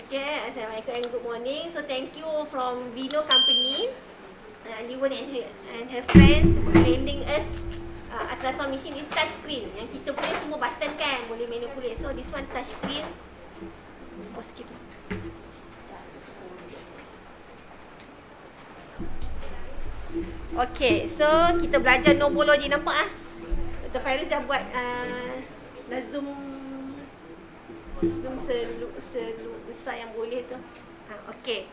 Okay, Assalamualaikum and good morning. So thank you from Vino Company, Liwen and her friends lending us ultrasound machine. This touch screen. Yang kita punya semua button kan, boleh manipulate. So this one touch screen. Pause sikit. Okay, so kita belajar nomologi. Nampak ah? Dr. Fairuz dah buat dah zoom besar yang boleh tu. Okay.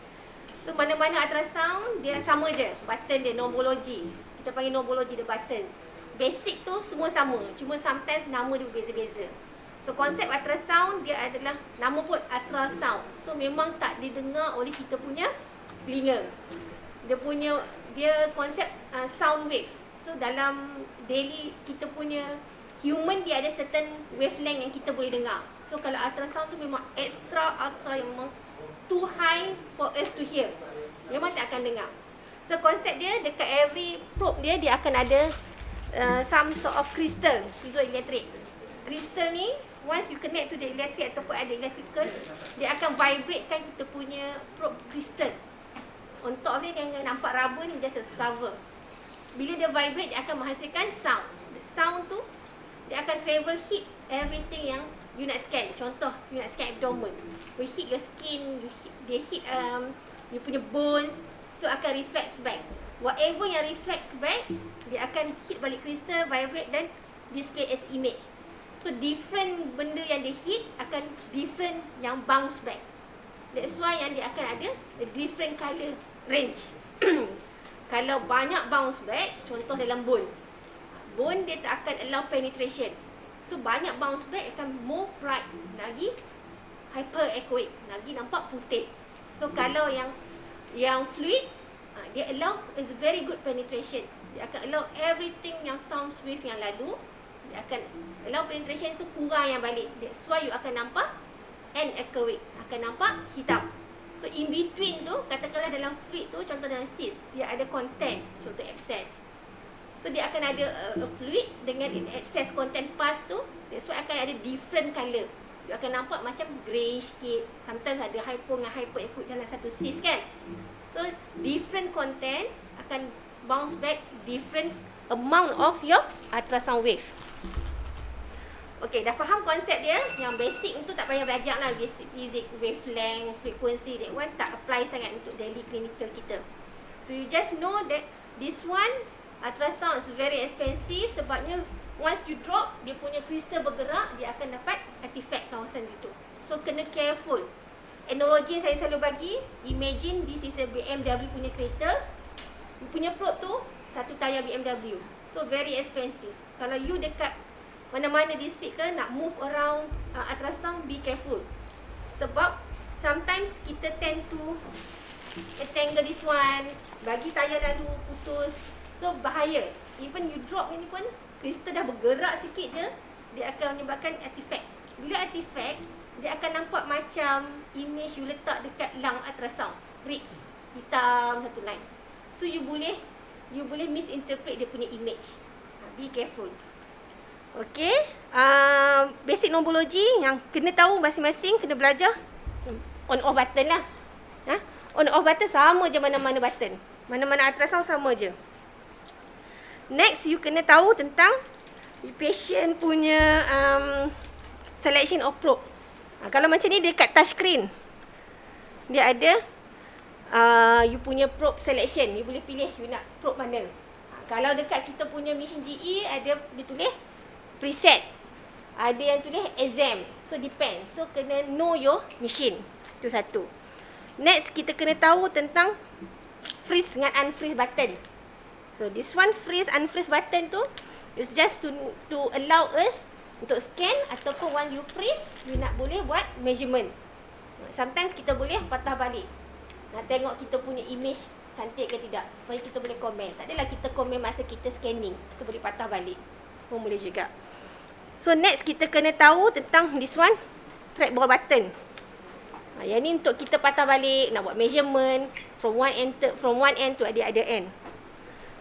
So mana-mana ultrasound dia sama je. Button dia nomologi. Kita panggil nomologi the buttons. Basic tu semua sama. Cuma sometimes nama dia berbeza-beza. So konsep ultrasound dia adalah nama pun ultrasound. So memang tak didengar oleh kita punya telinga. Dia konsep sound wave. So dalam daily kita punya human dia ada certain wavelength yang kita boleh dengar. So kalau ultrasound tu memang extra yang memang too high for us to hear. Memang tak akan dengar. So konsep dia dekat every probe dia akan ada some sort of crystal, piezoelectric. Crystal ni once you connect to the electric ataupun ada electrical, dia akan vibratekan kita punya probe crystal. On top dia nampak rubber ni just a cover. Bila dia vibrate dia akan menghasilkan sound. The sound tu dia akan travel hit everything yang you nak scan. Contoh, you nak scan abdomen. You hit your skin, dia hit you punya bones. So akan reflect back. Whatever yang reflect back, dia akan hit balik crystal, vibrate dan display as image. So different benda yang dia hit akan different yang bounce back. That's why yang dia akan ada a different colour range. Kalau banyak bounce back, contoh dalam bone. Bone dia tak akan allow penetration. So banyak bounce back akan more bright, lagi hyper echoic, lagi nampak putih. So kalau yang fluid, dia allow is very good penetration. Dia akan allow everything yang sound wave yang lalu, dia akan allow penetration, so kurang yang balik. That's why you akan nampak anechoic, akan nampak hitam. So in between tu, katakanlah dalam fluid tu, contoh dalam cyst, dia ada content, contoh abscess. So dia akan ada a fluid dengan excess content pus tu. That's why akan ada different colour. You akan nampak macam grey sikit. Sometimes ada hypo dengan hyper dalam satu cyst kan. So different content akan bounce back different amount of your ultrasound wave. Okay, dah faham konsep dia? Yang basic tu tak payah belajar lah. Basic physics, wavelength, frequency. That one tak apply sangat untuk daily clinical kita. So you just know that this one ultrasound is very expensive sebabnya once you drop, dia punya kristal bergerak, dia akan dapat artifact kawasan itu. So kena careful. Analogi yang saya selalu bagi, imagine this is a BMW punya kereta. You punya probe tu satu tayar BMW. So very expensive. Kalau you dekat mana-mana district ke nak move around ultrasound, be careful. Sebab sometimes kita tend to entangle this one, bagi tayar lalu putus. So bahaya. Even you drop ni pun, kristal dah bergerak sikit je, dia akan menyebabkan artifact. Bila artifact, dia akan nampak macam image you letak dekat lung ultrasound, ribs hitam satu line. So you boleh misinterpret dia punya image. Be careful. Okay, basic nomologi yang kena tahu masing-masing, kena belajar. On off button lah. On off button sama je mana-mana button. Mana-mana ultrasound sama je. Next, you kena tahu tentang patient punya selection of probe. Kalau macam ni dekat touch screen, dia ada you punya probe selection. You boleh pilih you nak probe mana. Kalau dekat kita punya machine GE, ada dia tulis preset. Ada yang tulis exam. So depends. So kena know your machine. Itu satu. Next, kita kena tahu tentang freeze dengan unfreeze button. So this one freeze unfreeze button tu is just to allow us untuk scan ataupun when you freeze, you nak boleh buat measurement. Sometimes kita boleh patah balik. Nak tengok kita punya image cantik ke tidak supaya kita boleh komen. Tak adalah kita komen masa kita scanning. Kita boleh patah balik. Pun boleh juga. So next kita kena tahu tentang this one trackball button. Yang ni untuk kita patah balik, nak buat measurement from one end to the other end.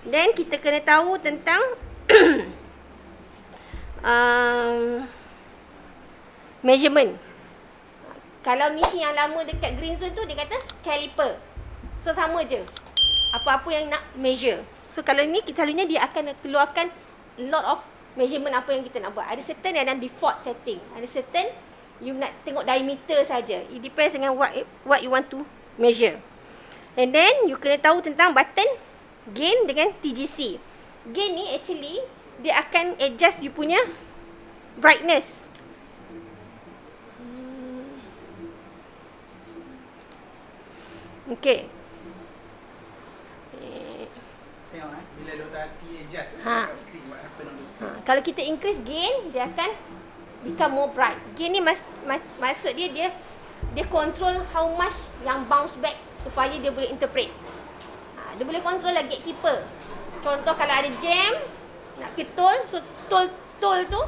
Then kita kena tahu tentang measurement. Kalau mesin yang lama dekat green zone tu, dia kata caliper. So sama je, apa-apa yang nak measure. So kalau ni, selalunya dia akan keluarkan lot of measurement apa yang kita nak buat. Ada certain yang ada default setting, ada certain you nak tengok diameter saja. It depends dengan what you want to measure. And then you kena tahu tentang button gain dengan TGC. Gain ni actually dia akan adjust you punya brightness. Okay. Tengok bila Dr. Ati adjust screen, what happen on the screen. Kalau kita increase gain, dia akan become more bright. Gain ni maksud dia control how much yang bounce back supaya dia boleh interpret. Dia boleh control lah gatekeeper. Contoh kalau ada jam nak ke toll, so toll tu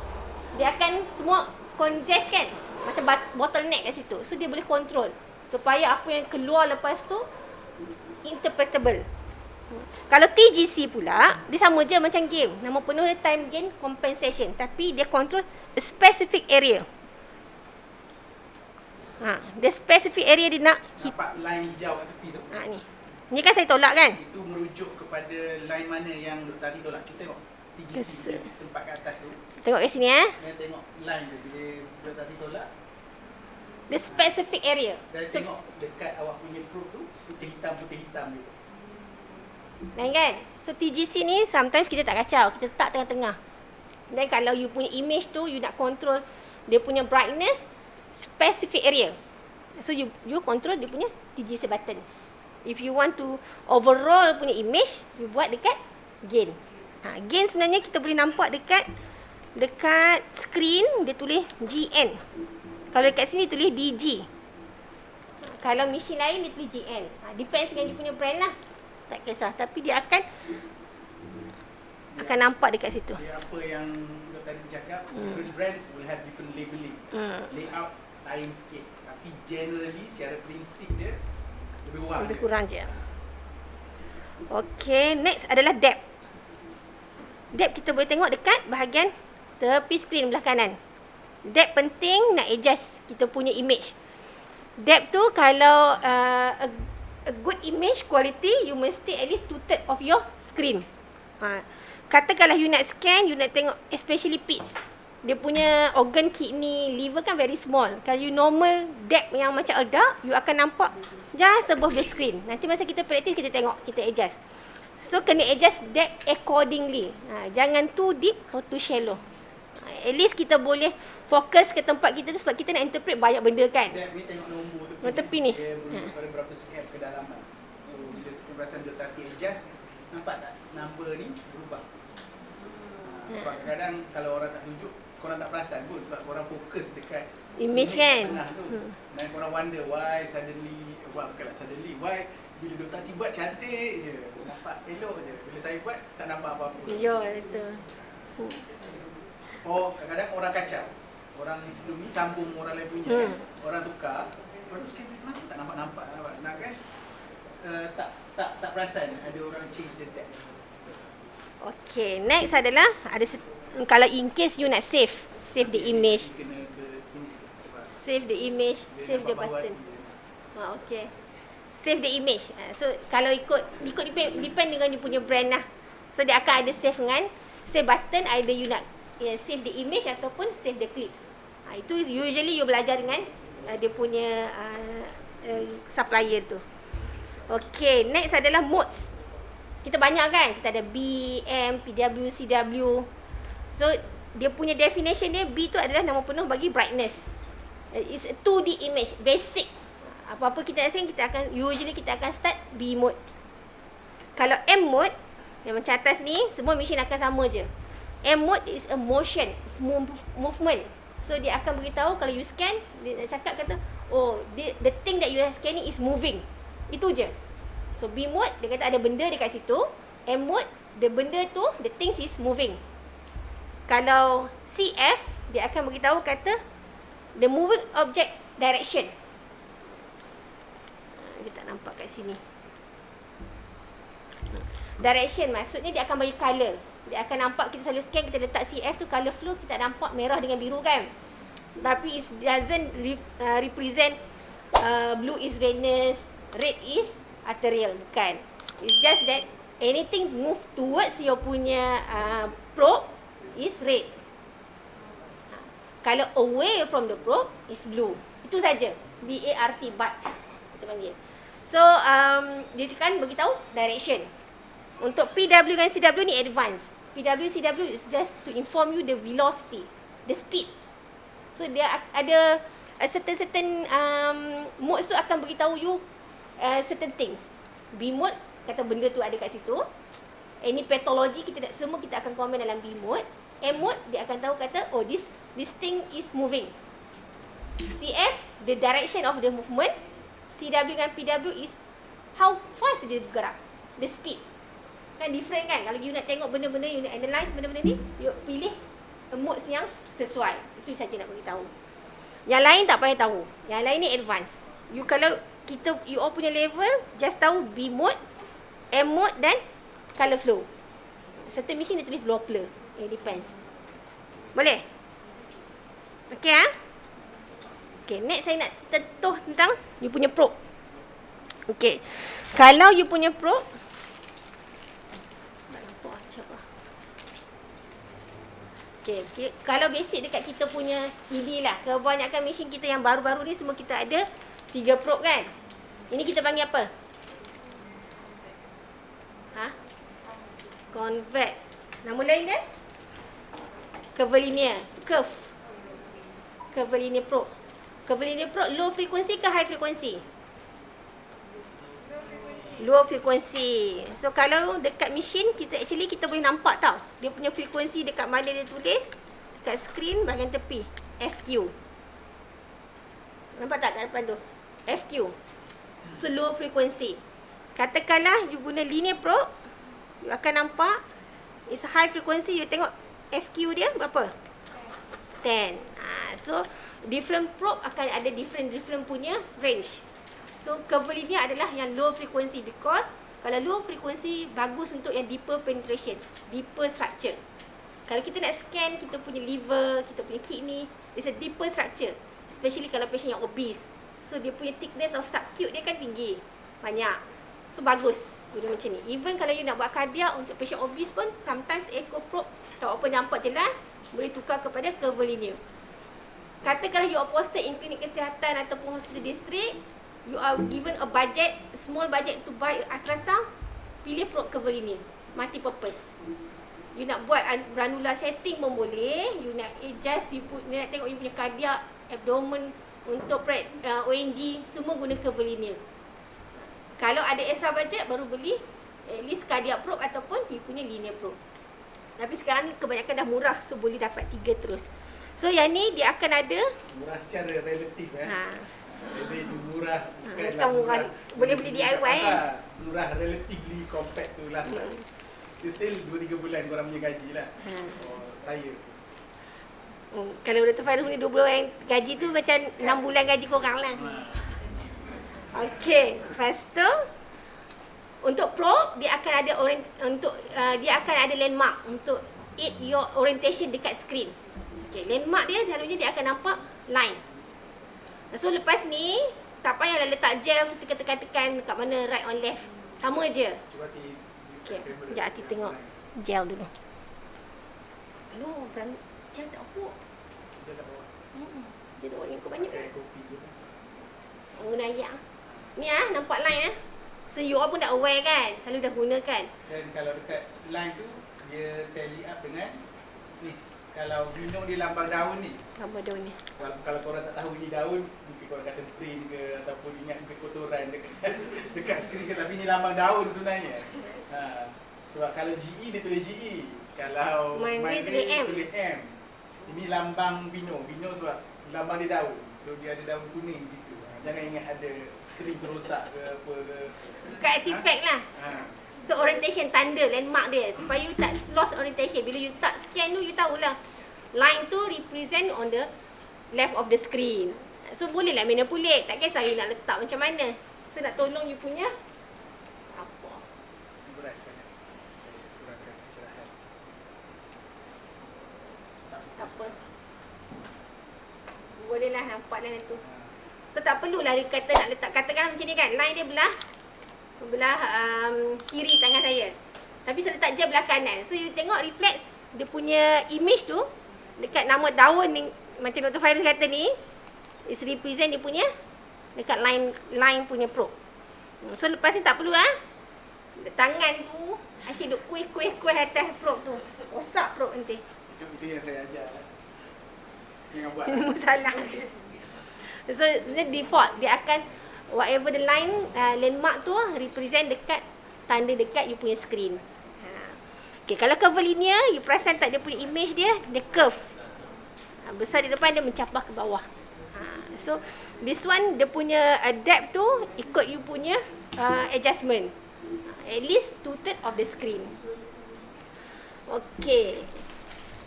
dia akan semua congest kan, macam bottleneck kat situ. So dia boleh control supaya apa yang keluar lepas tu interpretable. Kalau TGC pula, dia sama je macam game. Nama penuh dia time gain compensation, tapi dia control a specific area. The specific area dia nak nampak line hijau kat tepi tu. Ni kan saya tolak kan? Itu merujuk kepada line mana yang Dr. Ati tolak. Kita tengok TGC tempat kat atas tu. Tengok kat sini Dan tengok line tu bila Dr. Ati tolak. The specific area. Dan tengok dekat awak punya probe tu, putih hitam gitu. Dan kan? So TGC ni sometimes kita tak kacau, kita letak tengah-tengah. Dan kalau you punya image tu, you nak control dia punya brightness, specific area. So you control dia punya TGC button. If you want to overall punya image, you buat dekat gain. Gain sebenarnya kita boleh nampak dekat screen dia tulis GN. Kalau dekat sini tulis DG. Kalau mesin lain dia tulis GN. Depends dengan dia punya brand lah. Tak kisah, tapi dia akan nampak dekat situ. Dia apa yang Dr. Ati cakap, different brands will have different labeling. Layout lain sikit, tapi generally secara prinsip dia lebih kurang je. Okay, next adalah depth. Depth kita boleh tengok dekat bahagian tepi skrin belah kanan. Depth penting nak adjust kita punya image. Depth tu kalau a good image quality, you mesti at least 2/3 of your screen. Katakanlah you nak scan, you nak tengok especially pits. Dia punya organ kidney, liver kan very small. Kalau you normal depth yang macam dark, you akan nampak just above the screen. Nanti masa kita practice, kita tengok, kita adjust. So kena adjust depth accordingly. Jangan too deep or too shallow. At least kita boleh fokus ke tempat kita tu sebab kita nak interpret banyak benda kan. Depth ni tengok nombor tepi ni. Dia merujuk pada berapa cm kedalaman. So bila perasan Dr. Ati adjust, nampak tak number ni berubah. Sebab kadang kalau orang tak tunjuk, korang tak perasan pun sebab korang fokus dekat image kan tengah tu. Dan korang wonder why suddenly, bukanlah suddenly, why bila Dr. Ati buat cantik je, nampak elok je. Bila saya buat, tak nampak apa-apa. Ya, betul. Kadang-kadang orang kacau. Orang sebelum ni sambung orang lain punya kan. Orang tukar, orang tu sekali kenapa tak nampak. Sedangkan tak perasan ada orang change the depth. Okay, next adalah kalau in case you nak save the image. Save the image, save the button. Okay. Save the image. So kalau ikut depend dengan you punya brand lah. So dia akan ada save dengan save button, either you nak save the image ataupun save the clips. Itu usually you belajar dengan dia punya supplier tu. Okay, next adalah modes. Kita banyak kan, kita ada B, M, PW, CW. So dia punya definition dia, B tu adalah nama penuh bagi brightness. It's a 2D image, basic. Apa-apa kita nak sing, kita akan start B mode. Kalau M mode, yang macam atas ni, semua mesin akan sama je. M mode is a motion, movement. So dia akan beritahu kalau you scan, dia nak cakap kata, the thing that you are scanning is moving. Itu je. So B mode, dia kata ada benda dekat situ. M mode, the benda tu, the things is moving. Kalau CF, dia akan beritahu kata the moving object direction. Dia tak nampak kat sini. Direction maksudnya dia akan bagi colour. Dia akan nampak, kita selalu scan, kita letak CF tu, colour flow, kita nampak merah dengan biru kan. Tapi it doesn't represent blue is venous, red is arterial, bukan. It's just that anything move towards your punya probe is red. Kalau away from the probe is blue. Itu saja. BART, but kita panggil. So dia kan beritahu direction. Untuk PW dan CW ni advance. PW, CW is just to inform you the velocity, the speed. So dia ada certain modes tu akan beritahu you certain things. B mode kata benda tu ada kat situ. Any pathology semua kita akan komen dalam B mode. M mode dia akan tahu kata oh this thing is moving. CF the direction of the movement. CW dan PW is how fast dia bergerak, the speed. Kan different kan? Kalau you nak tengok benda-benda, you nak analyse benda-benda ni, you pilih modes yang sesuai. Itu saja nak beritahu. Yang lain tak payah tahu. Yang lain ni advance. You kalau you all punya level, just tahu B mode, M mode dan color flow. Certain machine dia tulis Doppler. It depends. Boleh? Okay Okay, next saya nak tentuh tentang you punya probe. Okay. Kalau you punya probe, okay. Kalau basic dekat kita punya ED lah. Kebanyakan mesin kita yang baru-baru ni semua kita ada 3 probe kan. Ini kita panggil apa? Convex. Nama lain dia? Curvilinear. Curvilinear probe. Curvilinear probe low frequency ke high frequency? Low frequency. So kalau dekat mesin kita boleh nampak tau. Dia punya frekuensi dekat mana dia tulis. Dekat skrin bahagian tepi. FQ. Nampak tak kat depan tu? FQ. So low frequency. Katakanlah you guna linear probe, you akan nampak it's high frequency. You tengok FQ dia berapa? 10. So different probe akan ada different punya range. So curvilinear adalah yang low frequency because kalau low frequency bagus untuk yang deeper penetration, deeper structure. Kalau kita nak scan kita punya liver, kita punya kidney, it's a deeper structure. Especially kalau patient yang obese. So dia punya thickness of subcute dia kan tinggi, banyak. So bagus guna macam ni. Even kalau you nak buat cardiac untuk patient obese pun sometimes echo probe tak apa nampak jelas, boleh tukar kepada curvilinear. Katakanlah you are posted in klinik kesihatan ataupun hospital district, you are given a budget, small budget to buy ultrasound, pilih probe curvilinear, multi purpose. You nak buat granular setting pun boleh, you nak adjust, you nak tengok you punya cardiac, abdomen, untuk ONG, semua guna curvilinear. Kalau ada extra budget, baru beli at least cardiac probe ataupun you punya linear probe. Tapi sekarang kebanyakan dah murah, so boleh dapat 3 terus. So yang ni dia akan ada murah secara relatif Jadi murah bukan murah. Boleh beli DIY murah relatively compared to last time. It's still 2-3 bulan korang punya gaji lah. Saya kalau Dr. Fairul ni 2 bulan gaji tu macam 6 bulan gaji korang lah. Okay, lepas tu untuk probe dia akan ada dia akan ada landmark untuk aid your orientation dekat screen. Okay, landmark dia selalunya dia akan nampak line. So lepas ni tak payahlah letak gel tekan-tekan dekat mana right on left. Sama je. Okay, sekejap Ati tengok gel dulu. Gel tak empuk. Dia tak buat yang banyak. Guna air ni nampak line So you all pun dah aware kan, selalu dah guna kan. Dan kalau dekat line tu dia tally up dengan ni. Kalau Vino dia lambang daun ni. Lambang daun ni. Kalau korang tak tahu ni daun, mungkin korang kata print ke ataupun ingat mungkin kotoran dekat skrin ke, tapi ni lambang daun sebenarnya. Sebab kalau GE dia tulis GE. Kalau Migraine tulis M. Ini lambang Vino. Vino sebab lambang dia daun. So dia ada daun kuning di situ. Jangan ingat ada skrin rosak ke apa ke. Bukan artifact lah. So orientation tanda, landmark dia supaya you tak lost orientation. Bila you tak scan tu, you tahulah line tu represent on the left of the screen. So bolehlah manipulate, tak kisah you nak letak macam mana. So nak tolong you punya apa. Berat sangat. Saya kurangkan istirahat. Tak apa. Bolehlah nampak dalam tu. So tak perlulah dia kata nak letak, katakan macam ni kan, line dia belah kiri tangan saya. Tapi saya letak je belah kanan. So you tengok reflex dia punya image tu dekat nama daun ni, macam Dr. Fairuz kata ni, is represent dia punya dekat line punya probe. So lepas ni tak perlu tangan tu asyik duk kuih atas probe tu. Rosak probe nanti. Itu yang saya ajar. Jangan buat. Masalah. So dia default, dia akan whatever the line landmark tu represent dekat tanda dekat you punya screen. Okay, kalau curvilinear, you perasan tak dia punya image dia curve. Besar di depan, dia mencapah ke bawah. So this one dia punya depth tu ikut you punya adjustment. At least 2/3 of the screen. Okay.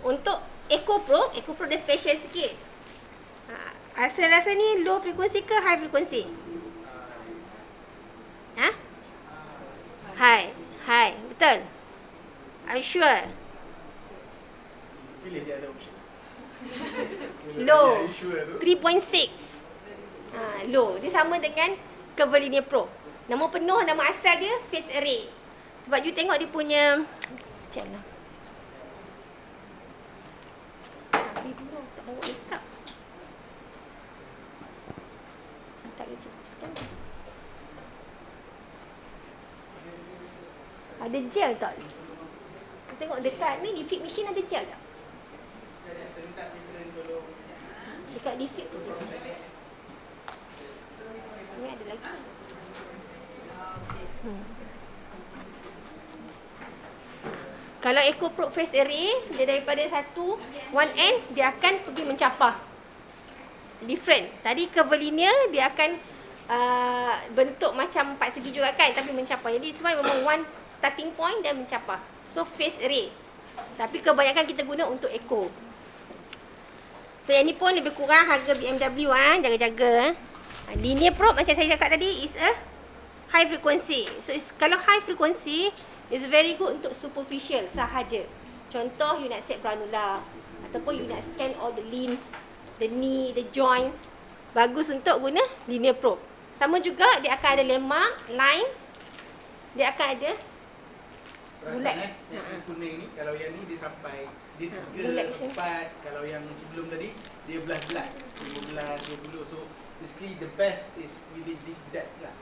Untuk echo probe dia special sikit. Rasa ni low frequency ke high frequency? High. Betul? Are you sure? Pilih dia ada option. Low. Are you sure tu? 3.6. Low. Dia sama dengan curvilinear probe. Nama penuh, nama asal dia phase array. Sebab you tengok dia punya macam mana? Habis dulu, tak bawa makeup. Tak boleh cukup sekali. Ada gel tak? Tengok dekat ni, di fit machine ada gel tak? Saya minta different tolong. Dekat di fit tu. Ni ada lagi. Kalau echo probe phase array, dia daripada one end, dia akan pergi mencapah. Different. Tadi curvilinear, dia akan bentuk macam 4 segi juga kan, tapi mencapah. Jadi sebab memang one starting point dan mencapah. So phase array. Tapi kebanyakan kita guna untuk echo. So yang ni pun lebih kurang harga BMW jaga-jaga. Linear probe macam saya cakap tadi is a high frequency. So kalau high frequency is very good untuk superficial sahaja. Contoh you nak set granula ataupun you nak scan all the limbs, the knee, the joints. Bagus untuk guna linear probe. Sama juga dia akan ada landmark, line. Dia akan ada bulat. Yang kuning ni, kalau yang ni dia sampai dia 3, 4. Kalau yang sebelum tadi dia belas 15, 20. So basically the best is within this depth lah.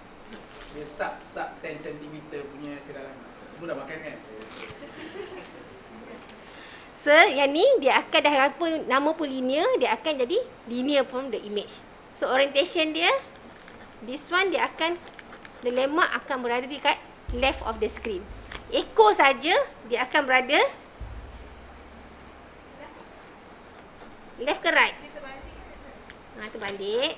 Dia sub 10 cm punya kedalaman. Semua dah makan kan? So yang ni dia akan dah nama pun linear, dia akan jadi linear from the image. So orientation dia, this one dia akan, the landmark akan berada dekat left of the screen. Echo saja dia akan berada left ke right? Terbalik.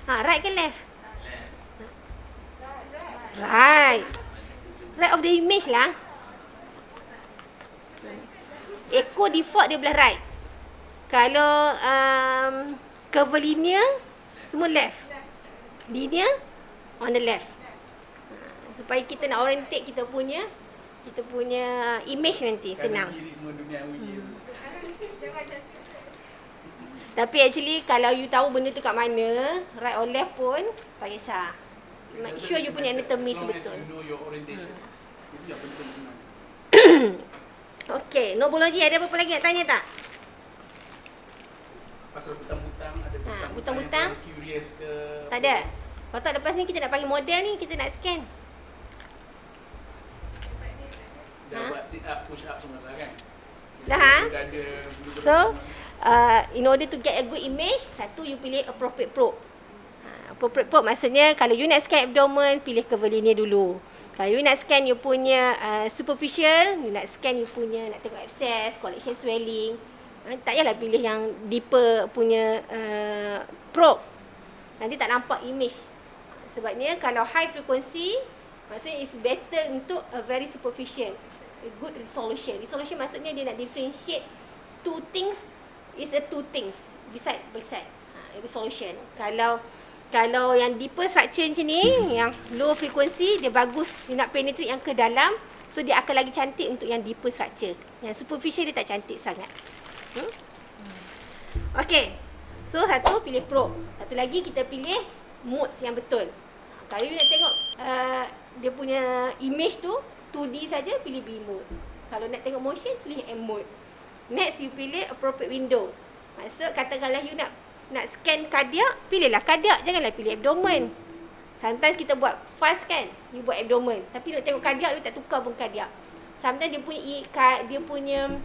Right ke left? Right. Right of the image lah. Echo default dia belah right. Kalau curvilinear semua left. Linear on the left. Supaya kita nak orientate kita punya image nanti senang. Kiri semua duniawi. Tapi actually kalau you tahu benda tu kat mana, right or left pun tak kisah. Make sure you punya anatomy tu betul. As long as you know your orientation. Itu yang penting sebenarnya. Okey, nobology ada apa-apa lagi nak tanya tak? Pasal butang-butang ada butang-butang. yang curious ke? Tak ada. Kalau tak lepas ni kita nak panggil model ni, kita nak scan. Dah buat sit up, push up semua dah kan? Dah. Dah ada bulu-bulu So, semua. in order to get a good image, satu you pilih appropriate probe. Appropriate probe maksudnya kalau you nak scan abdomen, pilih curvilinear dulu. Kalau you nak scan you punya superficial, you nak scan you punya, nak tengok abscess, collection swelling, tak payahlah pilih yang deeper punya probe. Nanti tak nampak image. Sebabnya kalau high frequency, maksudnya is better untuk a very superficial, a good resolution. Resolution maksudnya dia nak differentiate two things, is a two things beside resolution. Kalau yang deeper structure macam ni, yang low frequency, dia bagus, dia nak penetrate yang ke dalam, so dia akan lagi cantik untuk yang deeper structure. Yang superficial dia tak cantik sangat. Okay. So satu pilih probe. Satu lagi kita pilih modes yang betul. Kalau you nak tengok dia punya image tu 2D saja, pilih B mode. Kalau nak tengok motion, pilih M mode. Next you pilih appropriate window. Maksud katakanlah you nak scan kardiak, pilihlah kardiak, janganlah pilih abdomen. Sometimes kita buat fast kan, you buat abdomen, tapi nak tengok kardiak you tak tukar pun kardiak. Sometimes dia punya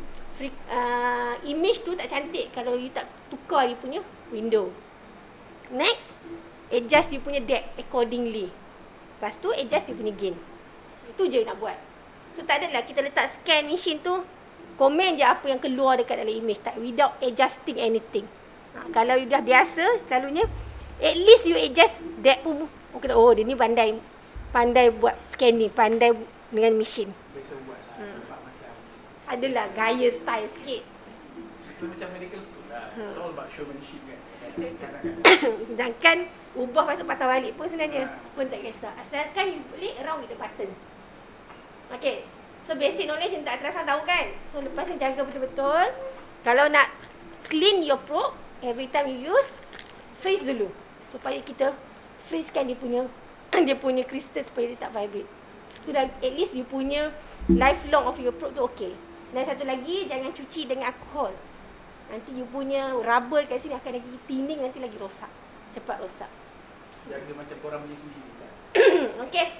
image tu tak cantik kalau you tak tukar you punya window. Next, adjust you punya depth accordingly. Lepas tu adjust you punya gain. Itu je nak buat. So tak adalah kita letak scan machine tu, komen je apa yang keluar dekat dalam image, tak, without adjusting anything. Kalau you dah biasa, selalunya at least you adjust depth pun. Oh dia ni pandai buat scanning, pandai dengan mesin. Biasa buat lah, nampak macam Adalah gaya style sikit. Biasa macam medical school lah. It's all about showmanship kan. Sedangkan ubah masuk patah balik pun sebenarnya pun tak kisah. Asalkan you boleh around with the buttons. Okay. So basic knowledge yang tak terasa tahu kan. So lepas ni jaga betul-betul. Kalau nak clean your probe, every time you use, freeze dulu. Supaya kita freezekan dia punya crystal supaya dia tak vibrate. Tu dah at least you punya lifelong of your probe tu okay. Dan satu lagi, jangan cuci dengan alkohol. Nanti you punya rubber kat sini akan lagi thinning, nanti lagi rosak. Cepat rosak. Jaga macam korang punya sendiri kan. Okay.